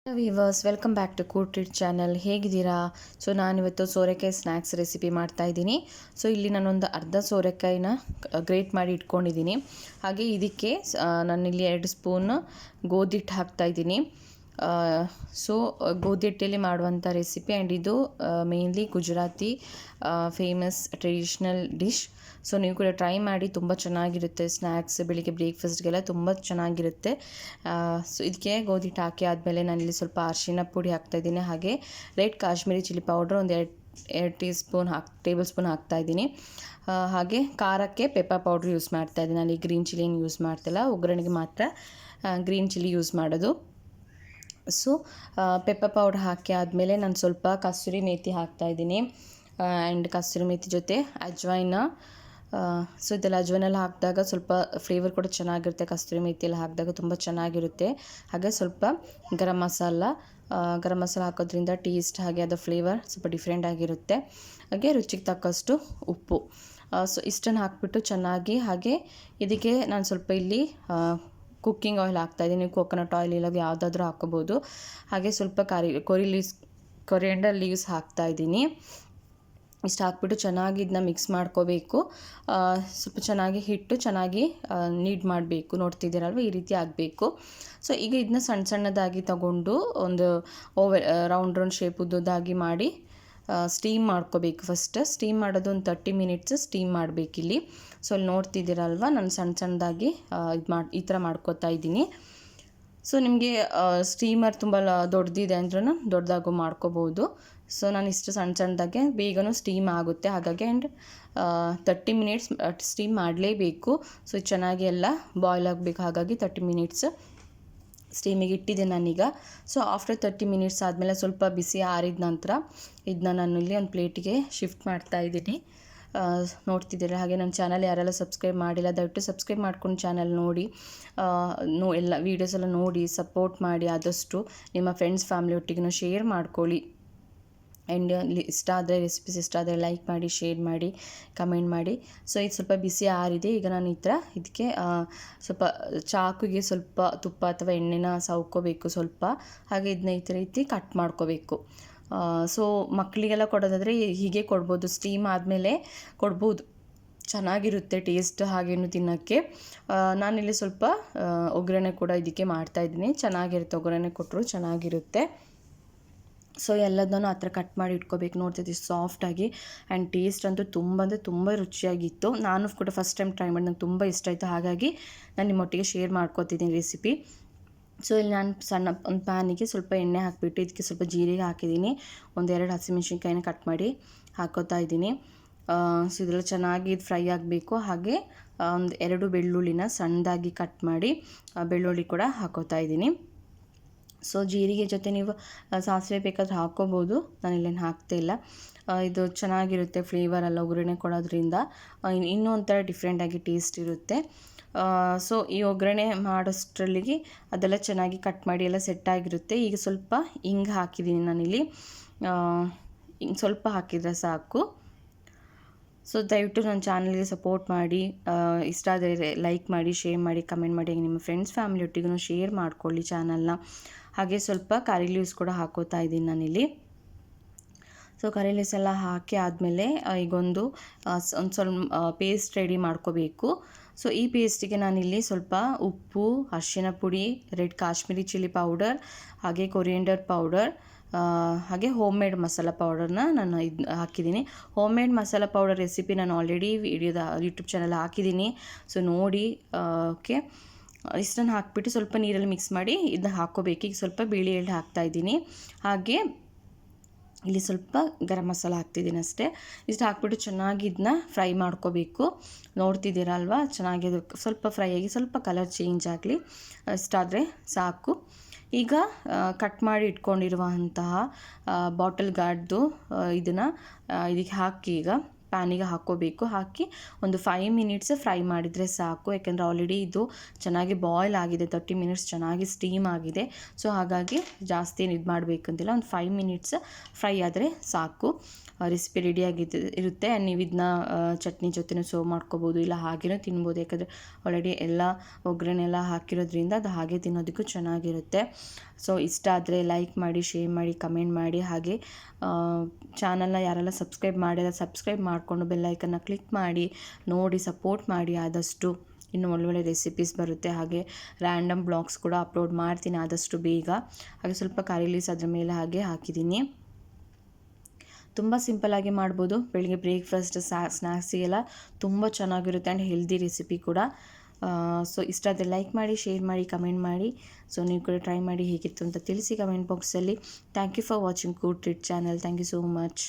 Viewers welcome back to good treat channel. ಹೇಗಿದ್ದೀರಾ? So ನಾನಿವತ್ತು ಸೋರೆಕಾಯಿ ಸ್ನ್ಯಾಕ್ಸ್ ರೆಸಿಪಿ ಮಾಡ್ತಾ ಇದ್ದೀನಿ. ಸೊ ಇಲ್ಲಿ ನಾನೊಂದು ಅರ್ಧ ಸೋರೆಕಾಯಿನ ಗ್ರೇಟ್ ಮಾಡಿ ಇಟ್ಕೊಂಡಿದ್ದೀನಿ. ಹಾಗೆ ಇದಕ್ಕೆ ನಾನಿಲ್ಲಿ 2 ಸ್ಪೂನ್ ಗೋಧಿ ಹಿಟ್ಟು ಹಾಕ್ತಾಯಿದ್ದೀನಿ. ಸೊ ಗೋಧಿ ಹಿಟ್ಟಲ್ಲಿ ಮಾಡುವಂಥ ರೆಸಿಪಿ ಆ್ಯಂಡ್ ಇದು mainly Gujarati famous traditional dish. So ನೀವು ಕೂಡ ಟ್ರೈ ಮಾಡಿ, ತುಂಬ ಚೆನ್ನಾಗಿರುತ್ತೆ. ಸ್ನ್ಯಾಕ್ಸ್ ಬೆಳಿಗ್ಗೆ ಬ್ರೇಕ್ಫಾಸ್ಟ್ಗೆಲ್ಲ ತುಂಬ ಚೆನ್ನಾಗಿರುತ್ತೆ. ಸೊ ಇದಕ್ಕೆ ಗೋಧಿ ಹಿಟ್ಟು ಹಾಕಿ ಆದಮೇಲೆ ನಾನಿಲ್ಲಿ ಸ್ವಲ್ಪ ಅರಿಶಿನ ಪುಡಿ ಹಾಕ್ತಾಯಿದ್ದೀನಿ. ಹಾಗೆ ರೆಡ್ ಕಾಶ್ಮೀರಿ ಚಿಲ್ಲಿ ಪೌಡ್ರ್ ಒಂದು 2 ಟೇಬಲ್ ಸ್ಪೂನ್ ಹಾಕ್ತಾಯಿದ್ದೀನಿ. ಹಾಗೆ ಖಾರಕ್ಕೆ ಪೆಪ್ಪರ್ ಪೌಡ್ರ್ ಯೂಸ್ ಮಾಡ್ತಾಯಿದ್ದೀನಿ. ನಾನು ಗ್ರೀನ್ ಚಿಲ್ಲಿ ಏನು ಯೂಸ್ ಮಾಡ್ತಿಲ್ಲ, ಒಗ್ಗರಣೆಗೆ ಮಾತ್ರ ಗ್ರೀನ್ ಚಿಲ್ಲಿ ಯೂಸ್ ಮಾಡೋದು. ಸೊ ಪೆಪ್ಪರ್ ಪೌಡ್ರ್ ಹಾಕಿ ಆದಮೇಲೆ ನಾನು ಸ್ವಲ್ಪ ಕಸೂರಿ ಮೇಥಿ ಹಾಕ್ತಾಯಿದ್ದೀನಿ. ಆ್ಯಂಡ್ ಕಸೂರಿ ಮೇಥಿ ಜೊತೆ ಅಜ್ವೈನ. ಸೊ ಇದೆಲ್ಲ ಅಜ್ವೈನೆಲ್ಲ ಹಾಕಿದಾಗ ಸ್ವಲ್ಪ ಫ್ಲೇವರ್ ಕೂಡ ಚೆನ್ನಾಗಿರುತ್ತೆ. ಕಸ್ತೂರಿ ಮೇಥಿಯಲ್ಲಿ ಹಾಕಿದಾಗ ತುಂಬ ಚೆನ್ನಾಗಿರುತ್ತೆ. ಹಾಗೆ ಸ್ವಲ್ಪ ಗರಂ ಮಸಾಲ ಹಾಕೋದ್ರಿಂದ ಟೇಸ್ಟ್ ಹಾಗೆ ಅದು ಫ್ಲೇವರ್ ಸ್ವಲ್ಪ ಡಿಫ್ರೆಂಟ್ ಆಗಿರುತ್ತೆ. ಹಾಗೆ ರುಚಿಗೆ ತಕ್ಕಷ್ಟು ಉಪ್ಪು. ಸೊ ಇಷ್ಟನ್ನು ಹಾಕಿಬಿಟ್ಟು ಚೆನ್ನಾಗಿ, ಹಾಗೆ ಇದಕ್ಕೆ ನಾನು ಸ್ವಲ್ಪ ಇಲ್ಲಿ ಕುಕ್ಕಿಂಗ್ ಆಯಿಲ್ ಹಾಕ್ತಾಯಿದ್ದೀನಿ. ನೀವು ಕೋಕೋನಟ್ ಆಯಿಲ್ ಇಲ್ಲ ಯಾವುದಾದ್ರೂ ಹಾಕೋಬೋದು. ಹಾಗೆ ಸ್ವಲ್ಪ ಕೊರಿಯಂಡರ್ ಲೀವ್ಸ್ ಹಾಕ್ತಾಯಿದ್ದೀನಿ. ಇಷ್ಟು ಹಾಕ್ಬಿಟ್ಟು ಚೆನ್ನಾಗಿ ಇದನ್ನ ಮಿಕ್ಸ್ ಮಾಡ್ಕೋಬೇಕು. ಸ್ವಲ್ಪ ಚೆನ್ನಾಗಿ ಹಿಟ್ಟು ಚೆನ್ನಾಗಿ ನೀಡ್ ಮಾಡಬೇಕು. ನೋಡ್ತಿದ್ದೀರಲ್ವ, ಈ ರೀತಿ ಆಗಬೇಕು. ಸೊ ಈಗ ಇದನ್ನ ಸಣ್ಣದಾಗಿ ತಗೊಂಡು ಒಂದು ರೌಂಡ್ ಶೇಪ್ ಉದ್ದದಾಗಿ ಮಾಡಿ ಸ್ಟೀಮ್ ಮಾಡ್ಕೋಬೇಕು. ಫಸ್ಟ್ ಸ್ಟೀಮ್ ಮಾಡೋದು ಒಂದು 30 ಮಿನಿಟ್ಸ್ ಸ್ಟೀಮ್ ಮಾಡಬೇಕಿಲ್ಲಿ. ಸೊ ಅಲ್ಲಿ ನೋಡ್ತಿದ್ದೀರಲ್ವ, ನಾನು ಸಣ್ಣದಾಗಿ ಈ ಥರ ಮಾಡ್ಕೋತಾ ಇದ್ದೀನಿ. ಸೊ ನಿಮಗೆ ಸ್ಟೀಮರ್ ತುಂಬ ದೊಡ್ಡದಿದೆ ಅಂದ್ರೂ ದೊಡ್ಡದಾಗೂ ಮಾಡ್ಕೋಬೋದು. ಸೊ ನಾನು ಇಷ್ಟು ಸಣ್ಣದಾಗೆ ಬೇಗನೂ ಸ್ಟೀಮ್ ಆಗುತ್ತೆ. ಹಾಗಾಗಿ ಆ್ಯಂಡ್ 30 ಮಿನಿಟ್ಸ್ ಸ್ಟೀಮ್ ಮಾಡಲೇಬೇಕು. ಸೊ ಚೆನ್ನಾಗಿ ಎಲ್ಲ ಬಾಯ್ಲ್ ಆಗಬೇಕು. ಹಾಗಾಗಿ 30 ಮಿನಿಟ್ಸ್ ಸ್ಟೀಮಿಗೆ ಇಟ್ಟಿದ್ದೆ ನಾನೀಗ. ಸೊ ಆಫ್ಟರ್ 30 ಮಿನಿಟ್ಸ್ ಆದಮೇಲೆ ಸ್ವಲ್ಪ ಬಿಸಿ ಆರಿದ ನಂತರ ಇದನ್ನ ನಾನು ಇಲ್ಲಿ ಒಂದು ಪ್ಲೇಟಿಗೆ ಶಿಫ್ಟ್ ಮಾಡ್ತಾಯಿದ್ದೀನಿ. ನೋಡ್ತಿದ್ದೀರ. ಹಾಗೆ ನನ್ನ ಚಾನಲ್ ಯಾರೆಲ್ಲ ಸಬ್ಸ್ಕ್ರೈಬ್ ಮಾಡಿಲ್ಲ, ದಯವಿಟ್ಟು ಸಬ್ಸ್ಕ್ರೈಬ್ ಮಾಡ್ಕೊಂಡು ಚಾನಲ್ ನೋಡಿ, ಎಲ್ಲ ವೀಡಿಯೋಸ್ ಎಲ್ಲ ನೋಡಿ ಸಪೋರ್ಟ್ ಮಾಡಿ. ಆದಷ್ಟು ನಿಮ್ಮ ಫ್ರೆಂಡ್ಸ್ ಫ್ಯಾಮಿಲಿ ಒಟ್ಟಿಗೂ ಶೇರ್ ಮಾಡ್ಕೊಳ್ಳಿ. ಆ್ಯಂಡ್ ರೆಸಿಪೀಸ್ ಇಷ್ಟ ಆದರೆ ಲೈಕ್ ಮಾಡಿ, ಶೇರ್ ಮಾಡಿ, ಕಮೆಂಟ್ ಮಾಡಿ. ಸೊ ಇದು ಸ್ವಲ್ಪ ಬಿಸಿ ಆರಿದೆ. ಈಗ ನಾನು ಇದಕ್ಕೆ ಸ್ವಲ್ಪ ಚಾಕುಗೆ ಸ್ವಲ್ಪ ತುಪ್ಪ ಅಥವಾ ಎಣ್ಣೆನ ಸವ್ಕೋಬೇಕು ಸ್ವಲ್ಪ. ಹಾಗೆ ಇದನ್ನ ಈ ರೀತಿ ಕಟ್ ಮಾಡ್ಕೋಬೇಕು. ಸೊ ಮಕ್ಕಳಿಗೆಲ್ಲ ಕೊಡೋದಾದರೆ ಹೀಗೆ ಕೊಡ್ಬೋದು, ಸ್ಟೀಮ್ ಆದಮೇಲೆ ಕೊಡ್ಬೋದು, ಚೆನ್ನಾಗಿರುತ್ತೆ ಟೇಸ್ಟ್. ಹಾಗೇನು ತಿನ್ನೋಕ್ಕೆ ನಾನಿಲ್ಲಿ ಸ್ವಲ್ಪ ಒಗ್ಗರಣೆ ಕೂಡ ಇದಕ್ಕೆ ಮಾಡ್ತಾಯಿದ್ದೀನಿ. ಚೆನ್ನಾಗಿರುತ್ತೆ, ಒಗ್ಗರಣೆ ಕೊಟ್ಟರು ಚೆನ್ನಾಗಿರುತ್ತೆ. ಸೊ ಎಲ್ಲದನ್ನು ಆ ಥರ ಕಟ್ ಮಾಡಿ ಇಟ್ಕೋಬೇಕು. ನೋಡ್ತಿದ್ದೀವಿ ಸಾಫ್ಟಾಗಿ. ಆ್ಯಂಡ್ ಟೇಸ್ಟ್ ಅಂತೂ ತುಂಬ ರುಚಿಯಾಗಿತ್ತು. ನಾನು ಕೂಡ ಫಸ್ಟ್ ಟೈಮ್ ಟ್ರೈ ಮಾಡಿ ನಂಗೆ ತುಂಬ ಇಷ್ಟ ಆಯಿತು. ಹಾಗಾಗಿ ನಾನು ನಿಮ್ಮೊಟ್ಟಿಗೆ ಶೇರ್ ಮಾಡ್ಕೋತಿದ್ದೀನಿ ರೆಸಿಪಿ. ಸೊ ಇಲ್ಲಿ ನಾನು ಸಣ್ಣ ಒಂದು ಪ್ಯಾನಿಗೆ ಸ್ವಲ್ಪ ಎಣ್ಣೆ ಹಾಕಿಬಿಟ್ಟು ಇದಕ್ಕೆ ಸ್ವಲ್ಪ ಜೀರಿಗೆ ಹಾಕಿದ್ದೀನಿ. 1-2 ಹಸಿಮೆಣ್ಸಿನ್ಕಾಯಿನ ಕಟ್ ಮಾಡಿ ಹಾಕೋತಾ ಇದ್ದೀನಿ. ಸೊ ಇದೆಲ್ಲ ಚೆನ್ನಾಗಿ ಫ್ರೈ ಆಗಬೇಕು. ಹಾಗೆ ಒಂದು 2 ಬೆಳ್ಳುಳ್ಳಿನ ಸಣ್ಣದಾಗಿ ಕಟ್ ಮಾಡಿ ಬೆಳ್ಳುಳ್ಳಿ ಕೂಡ ಹಾಕೋತಾ ಇದ್ದೀನಿ. ಸೊ ಜೀರಿಗೆ ಜೊತೆ ನೀವು ಸಾಸಿವೆ ಬೇಕಾದ್ರೆ ಹಾಕ್ಕೋಬೋದು, ನಾನಿಲ್ಲೇನು ಹಾಕ್ತಾ ಇಲ್ಲ. ಇದು ಚೆನ್ನಾಗಿರುತ್ತೆ ಫ್ಲೇವರ್ ಎಲ್ಲ ಒಗ್ಗರಣೆ ಕೊಡೋದ್ರಿಂದ. ಇನ್ನೂ ಒಂಥರ ಡಿಫ್ರೆಂಟಾಗಿ ಟೇಸ್ಟ್ ಇರುತ್ತೆ. ಸೊ ಈ ಒಗ್ಗರಣೆ ಮಾಡೋಷ್ಟರಲ್ಲಿಗೆ ಅದೆಲ್ಲ ಚೆನ್ನಾಗಿ ಕಟ್ ಮಾಡಿ ಎಲ್ಲ ಸೆಟ್ಟಾಗಿರುತ್ತೆ. ಈಗ ಸ್ವಲ್ಪ ಹಿಂಗೆ ಹಾಕಿದ್ದೀನಿ ನಾನಿಲ್ಲಿ. ಹಿಂಗೆ ಸ್ವಲ್ಪ ಹಾಕಿದರೆ ಸಾಕು. ಸೊ ದಯವಿಟ್ಟು ನನ್ನ ಚಾನಲ್ಗೆ ಸಪೋರ್ಟ್ ಮಾಡಿ, ಇಷ್ಟ ಆದರೆ ಲೈಕ್ ಮಾಡಿ, ಶೇರ್ ಮಾಡಿ, ಕಮೆಂಟ್ ಮಾಡಿ. ನಿಮ್ಮ ಫ್ರೆಂಡ್ಸ್ ಫ್ಯಾಮಿಲಿ ಒಟ್ಟಿಗೂ ಶೇರ್ ಮಾಡ್ಕೊಳ್ಳಿ ಚಾನಲ್ನ. ಹಾಗೆ ಸ್ವಲ್ಪ ಕರಿ ಲೀವ್ಸ್ ಕೂಡ ಹಾಕೋತಾ ಇದ್ದೀನಿ ನಾನಿಲ್ಲಿ. ಸೊ ಕರಿ ಲೀವ್ಸ್ ಎಲ್ಲ ಹಾಕಿ ಆದಮೇಲೆ ಈಗೊಂದು ಸ್ವಲ್ಪ ಪೇಸ್ಟ್ ರೆಡಿ ಮಾಡ್ಕೋಬೇಕು. ಸೊ ಈ ಪೇಸ್ಟಿಗೆ ನಾನಿಲ್ಲಿ ಸ್ವಲ್ಪ ಉಪ್ಪು, ಅರಿಶಿನ ಪುಡಿ, ರೆಡ್ ಕಾಶ್ಮೀರಿ ಚಿಲ್ಲಿ ಪೌಡರ್, ಹಾಗೆ ಕೊರಿಯಂಡರ್ ಪೌಡರ್, ಹಾಗೆ ಹೋಮ್ ಮೇಡ್ ಮಸಾಲ ಪೌಡರ್ನ ನಾನು ಹಾಕಿದ್ದೀನಿ. Home made masala powder recipe ನಾನು ಆಲ್ರೆಡಿ ಯೂಟ್ಯೂಬ್ ಚಾನಲ್ ಹಾಕಿದ್ದೀನಿ. ಸೊ ನೋಡಿ. ಓಕೆ, ಇಷ್ಟನ್ನು ಹಾಕಿಬಿಟ್ಟು ಸ್ವಲ್ಪ ನೀರಲ್ಲಿ ಮಿಕ್ಸ್ ಮಾಡಿ ಇದನ್ನ ಹಾಕ್ಕೋಬೇಕು. ಈಗ ಸ್ವಲ್ಪ ಬಿಳಿ ಎಳ್ಳು ಹಾಕ್ತಾಯಿದ್ದೀನಿ. ಹಾಗೆ ಇಲ್ಲಿ ಸ್ವಲ್ಪ ಗರಂ ಮಸಾಲ ಹಾಕ್ತಿದ್ದೀನಿ ಅಷ್ಟೇ. ಇಷ್ಟು ಹಾಕ್ಬಿಟ್ಟು ಚೆನ್ನಾಗಿ ಇದನ್ನ ಫ್ರೈ ಮಾಡ್ಕೋಬೇಕು. ನೋಡ್ತಿದ್ದೀರ ಅಲ್ವಾ, ಚೆನ್ನಾಗಿ ಅದು ಸ್ವಲ್ಪ ಫ್ರೈ ಆಗಿ ಸ್ವಲ್ಪ ಕಲರ್ ಚೇಂಜ್ ಆಗಲಿ, ಇಷ್ಟಾದರೆ ಸಾಕು. ಈಗ ಕಟ್ ಮಾಡಿ ಇಟ್ಕೊಂಡಿರುವಂತಹ ಬಾಟಲ್ ಗಾರ್ಡ್ದು ಇದನ್ನು ಇದಕ್ಕೆ ಹಾಕಿ ಈಗ ಪ್ಯಾನಿಗೆ ಹಾಕ್ಕೋಬೇಕು. ಹಾಕಿ ಒಂದು 5 ಮಿನಿಟ್ಸ್ ಫ್ರೈ ಮಾಡಿದರೆ ಸಾಕು. ಯಾಕೆಂದರೆ ಆಲ್ರೆಡಿ ಇದು ಚೆನ್ನಾಗಿ ಬಾಯ್ಲ್ ಆಗಿದೆ, 30 ಮಿನಿಟ್ಸ್ ಚೆನ್ನಾಗಿ ಸ್ಟೀಮ್ ಆಗಿದೆ. ಸೊ ಹಾಗಾಗಿ ಜಾಸ್ತಿ ಏನು ಇದು ಮಾಡಬೇಕಂತಿಲ್ಲ, ಒಂದು 5 ಮಿನಿಟ್ಸ್ ಫ್ರೈ ಆದರೆ ಸಾಕು. ರೆಸಿಪಿ ರೆಡಿಯಾಗಿದ್ದು ಇರುತ್ತೆ. ನೀವು ಇದನ್ನ ಚಟ್ನಿ ಜೊತೆನೂ ಸರ್ವ್ ಮಾಡ್ಕೋಬೋದು, ಇಲ್ಲ ಹಾಗೇನೂ ತಿನ್ಬೋದು. ಯಾಕಂದರೆ ಆಲ್ರೆಡಿ ಎಲ್ಲ ಒಗ್ಗರಣೆ ಎಲ್ಲ ಹಾಕಿರೋದ್ರಿಂದ ಅದು ಹಾಗೆ ತಿನ್ನೋದಕ್ಕೂ ಚೆನ್ನಾಗಿರುತ್ತೆ. ಸೊ ಇಷ್ಟ ಆದರೆ ಲೈಕ್ ಮಾಡಿ, ಶೇರ್ ಮಾಡಿ, ಕಮೆಂಟ್ ಮಾಡಿ. ಹಾಗೆ ಚಾನಲ್ನ ಯಾರೆಲ್ಲ ಸಬ್ಸ್ಕ್ರೈಬ್ ಮಾಡಿಲ್ಲ ಸಬ್ಸ್ಕ್ರೈಬ್ ಮಾಡಿಕೊಂಡು ಬೆಲ್ಲೈಕನ್ನ ಕ್ಲಿಕ್ ಮಾಡಿ ನೋಡಿ, ಸಪೋರ್ಟ್ ಮಾಡಿ. ಆದಷ್ಟು ಇನ್ನು ಒಳ್ಳೊಳ್ಳೆ ರೆಸಿಪೀಸ್ ಬರುತ್ತೆ. ಹಾಗೆ ರ್ಯಾಂಡಮ್ ಬ್ಲಾಗ್ಸ್ ಕೂಡ ಅಪ್ಲೋಡ್ ಮಾಡ್ತೀನಿ ಆದಷ್ಟು ಬೇಗ. ಹಾಗೆ ಸ್ವಲ್ಪ ಕರಿ ಲೀವ್ಸ್ ಅದ್ರ ಮೇಲೆ ಹಾಗೆ ಹಾಕಿದ್ದೀನಿ. ತುಂಬ ಸಿಂಪಲ್ಲಾಗಿ ಮಾಡ್ಬೋದು. ಬೆಳಿಗ್ಗೆ ಬ್ರೇಕ್ಫಾಸ್ಟ್ ಸ್ನ್ಯಾಕ್ಸಿಗೆಲ್ಲ ತುಂಬ ಚೆನ್ನಾಗಿರುತ್ತೆ ಆ್ಯಂಡ್ ಹೆಲ್ದಿ ರೆಸಿಪಿ ಕೂಡ. ಸೊ ಇಷ್ಟ ಆದರೆ ಲೈಕ್ ಮಾಡಿ, ಶೇರ್ ಮಾಡಿ, ಕಮೆಂಟ್ ಮಾಡಿ. ಸೊ ನೀವು ಕೂಡ ಟ್ರೈ ಮಾಡಿ ಹೇಗಿತ್ತು ಅಂತ ತಿಳಿಸಿ ಕಮೆಂಟ್ ಬಾಕ್ಸಲ್ಲಿ. Thank you for watching good treat channel. Thank you so much.